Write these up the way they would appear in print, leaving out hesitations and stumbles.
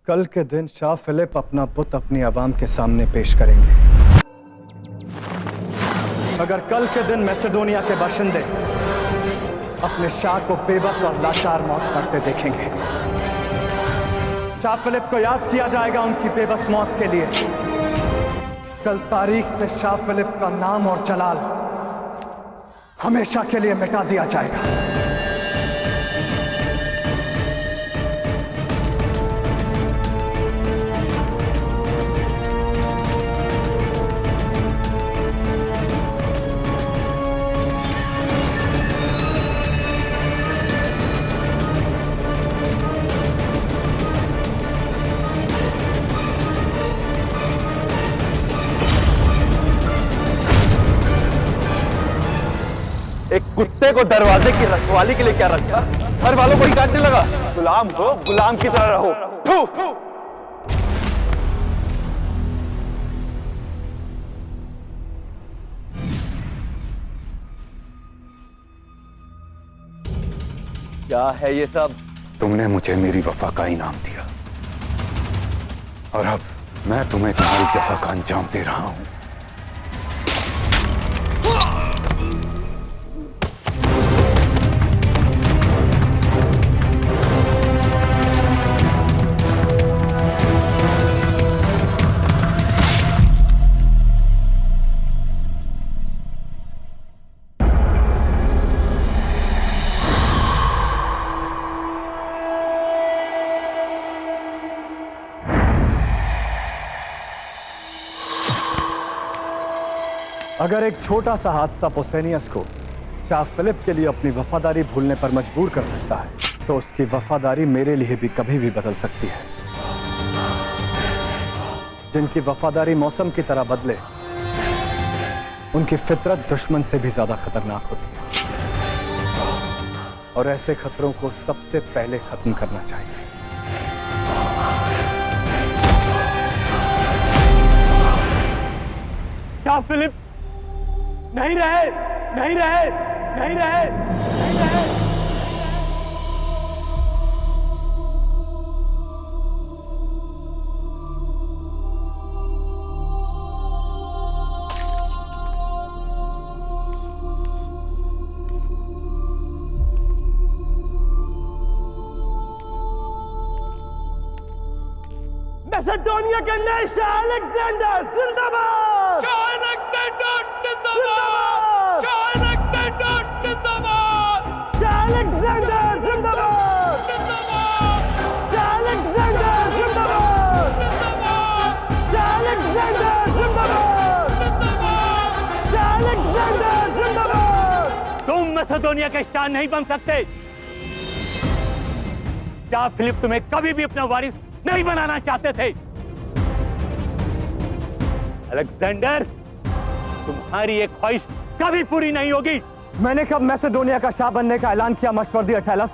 कल के दिन शाह फिलिप अपना बुत अपनी आवाम के सामने पेश करेंगे। अगर कल के दिन मैसेडोनिया के बाशिंदे अपने शाह को बेबस और लाचार मौत मरते देखेंगे, शाह फिलिप को याद किया जाएगा उनकी बेबस मौत के लिए। कल तारीख से शाह फिलिप का नाम और जलाल हमेशा के लिए मिटा दिया जाएगा। एक कुत्ते को दरवाजे की रखवाली के लिए क्या रखा? घर वालों को ही काटने लगा। गुलाम हो, गुलाम की तरह रहो। क्या है ये सब? तुमने मुझे मेरी वफा का इनाम दिया और अब मैं तुम्हें तुम्हारी वफा का अंजाम दे रहा हूं। अगर एक छोटा सा हादसा पोसेनियस को शाह फिलिप के लिए अपनी वफादारी भूलने पर मजबूर कर सकता है, तो उसकी वफादारी मेरे लिए भी कभी भी बदल सकती है। जिनकी वफादारी मौसम की तरह बदले, उनकी फितरत दुश्मन से भी ज्यादा खतरनाक होती है और ऐसे खतरों को सबसे पहले खत्म करना चाहिए। शाह फिलिप नहीं रहे, नहीं रहे, नहीं रहे, नहीं रहे। मैसेडोनिया के नए शाह अलेक्जेंडर जिंदाबाद! शाह अलेक्जेंडर जिंदाबाद! शाह अलेक्जेंडर जिंदाबाद! शाह अलेक्जेंडर जिंदाबाद! शाह अलेक्जेंडर जिंदाबाद! शाह अलेक्जेंडर जिंदाबाद! शाह अलेक्जेंडर जिंदाबाद! तुम मैसेडोनिया के शाह नहीं बन सकते। शाह फिलिप तुम्हें कभी भी अपना वारिस नहीं बनाना चाहते थे। अलेक्जेंडर, तुम्हारी एक ख्वाहिश कभी पूरी नहीं होगी। मैंने कब मैसेडोनिया का शाह बनने का ऐलान किया मशवर्दी अटेलस?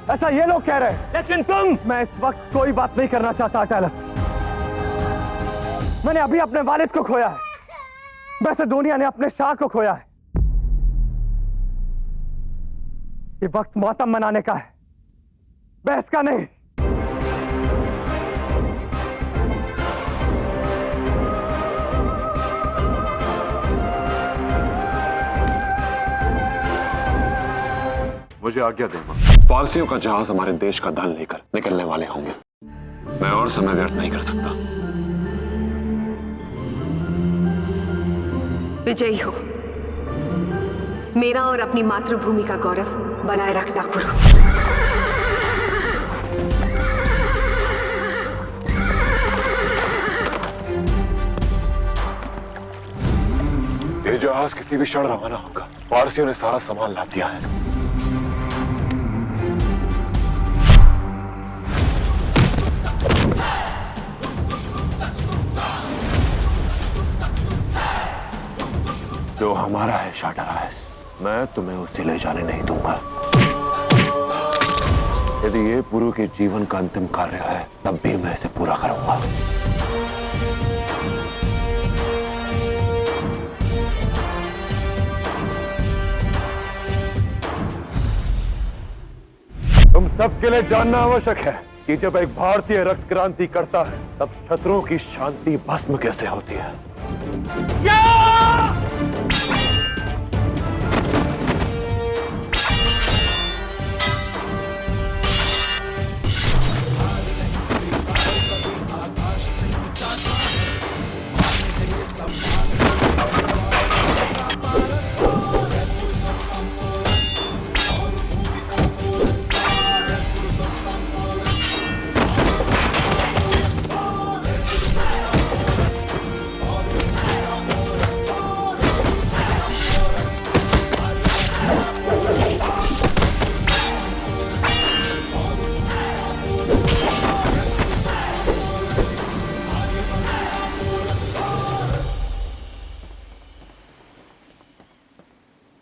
ऐसा ये लोग कह रहे हैं, लेकिन तुम। मैं इस वक्त कोई बात नहीं करना चाहता अटेलस। मैंने अभी अपने वालिद को खोया है, मैसेडोनिया ने अपने शाह को खोया है। ये वक्त मातम मनाने का है, बहस का नहीं। मुझे आज्ञा देना। फारसियों का जहाज हमारे देश का धन लेकर निकलने वाले होंगे। मैं और समय व्यर्थ नहीं कर सकता। विजयी हो। मेरा और अपनी मातृभूमि का गौरव बनाए रखना गुरु। ये जहाज किसी भी क्षण रवाना होगा। फारसियों ने सारा सामान लाद दिया है। जो हमारा है शाटराइस, मैं तुम्हें उससे ले जाने नहीं दूंगा। यदि ये पुरु के जीवन का अंतिम कार्य है, तब भी मैं इसे पूरा करूंगा। तुम सबके लिए जानना आवश्यक है कि जब एक भारतीय रक्त क्रांति करता है तब शत्रुओं की शांति भस्म कैसे होती है।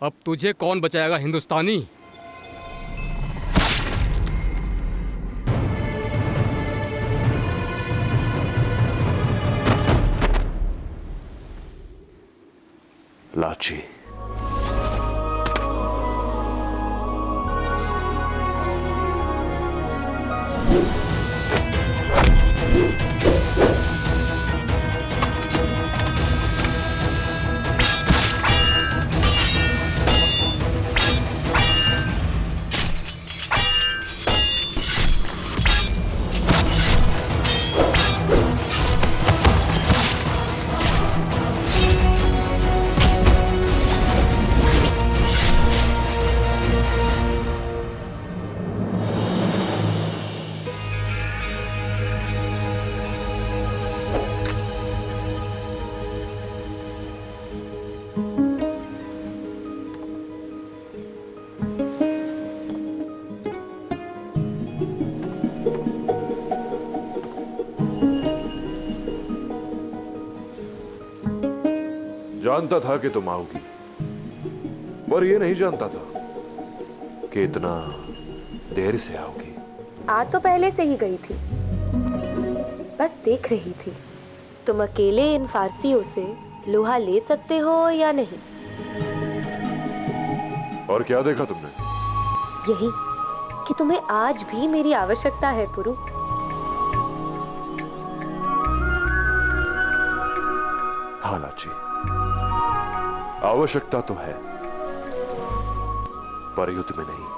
अब तुझे कौन बचाएगा हिंदुस्तानी? लाची, जानता था कि तुम आओगी, पर यह नहीं जानता था कि इतना देर से आओगी। आ तो पहले से ही गई थी, बस देख रही थी तुम अकेले इन फारसियों से लोहा ले सकते हो या नहीं। और क्या देखा तुमने? यही कि तुम्हें आज भी मेरी आवश्यकता है पुरु। हाँ लाची, आवश्यकता तो है, पर युद्ध में नहीं।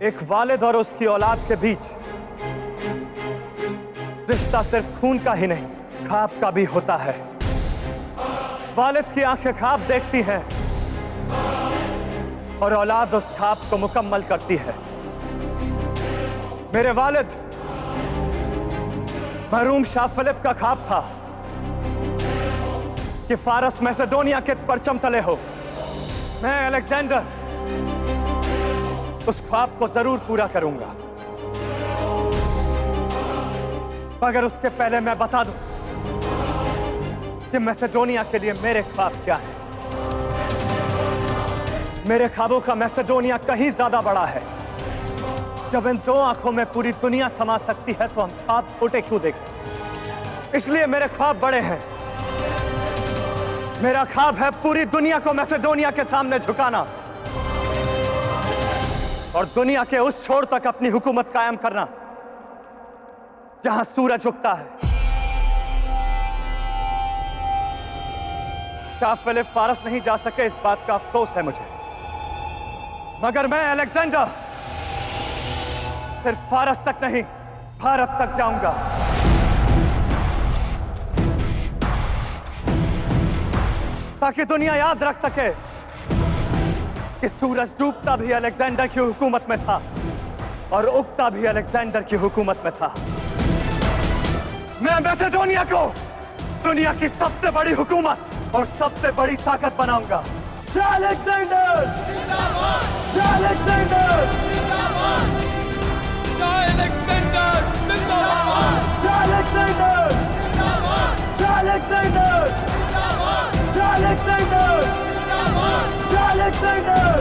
एक वालिद और उसकी औलाद के बीच रिश्ता सिर्फ खून का ही नहीं, ख्वाब का भी होता है। वालिद की आंखें ख्वाब देखती हैं और औलाद उस ख्वाब को मुकम्मल करती है। मेरे वालिद महरूम शाह फिलिप का ख्वाब था कि फारस मैसेडोनिया के परचम तले हो। मैं अलेक्जेंडर उस ख्वाब को जरूर पूरा करूंगा, मगर उसके पहले मैं बता दूं कि मैसेडोनिया के लिए मेरे ख्वाब क्या है। मेरे ख्वाबों का मैसेडोनिया कहीं ज्यादा बड़ा है। जब इन दो आंखों में पूरी दुनिया समा सकती है तो हम ख्वाब छोटे क्यों देखें? इसलिए मेरे ख्वाब बड़े हैं। मेरा ख्वाब है पूरी दुनिया को मैसेडोनिया के सामने झुकाना और दुनिया के उस छोर तक अपनी हुकूमत कायम करना जहां सूरज उगता है। शाह फिलिप फारस नहीं जा सके, इस बात का अफसोस है मुझे, मगर मैं अलेक्जेंडर सिर्फ फारस तक नहीं, भारत तक जाऊंगा। ताकि दुनिया याद रख सके कि सूरज डूबता भी अलेक्जेंडर की हुकूमत में था और उगता भी अलेक्जेंडर की हुकूमत में था। मैं मैसेडोनिया को दुनिया की सबसे बड़ी हुकूमत और सबसे बड़ी ताकत बनाऊंगा। जय अलेक्जेंडर! जय अलेक्जेंडर! जय अलेक्जेंडर जिंदाबाद! जय अलेक्जेंडर! जय अलेक्जेंडर! जय अलेक्जेंडर! जय अलेक्जेंडर!